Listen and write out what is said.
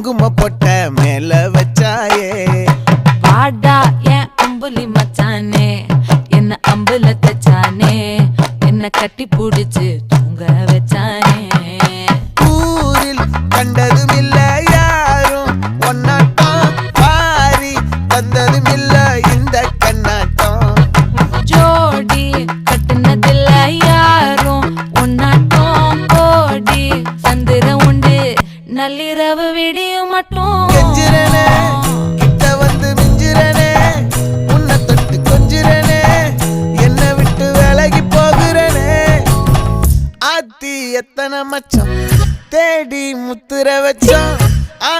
குங்கும பொட்ட மேல வச்சாயே பாடா என் அம்புலி மச்சானே என்ன அம்புல தச்சானே என்ன கட்டி புடிச்சு தூங்க வச்சானே ஊரில் கண்டதும் இல்ல யாரும் ஒன்னாட்டம் பாரி வந்ததும் இல்ல இந்த கண்ணாட்டம் ஜோடி கட்டுனதில்ல யாரும் ஒன்னாட்டம் கோடி சந்திர உண்டு நள்ளிரவு விடியும் மட்டும் கெஞ்சிரனே கிட்ட வந்து மிஞ்சிரனே உன்னை தொட்டு கொஞ்சிரனே என்ன விட்டு விலகி போகிறனே ஆத்தி எத்தனை மச்சம் தேடி முத்துற வச்சோம்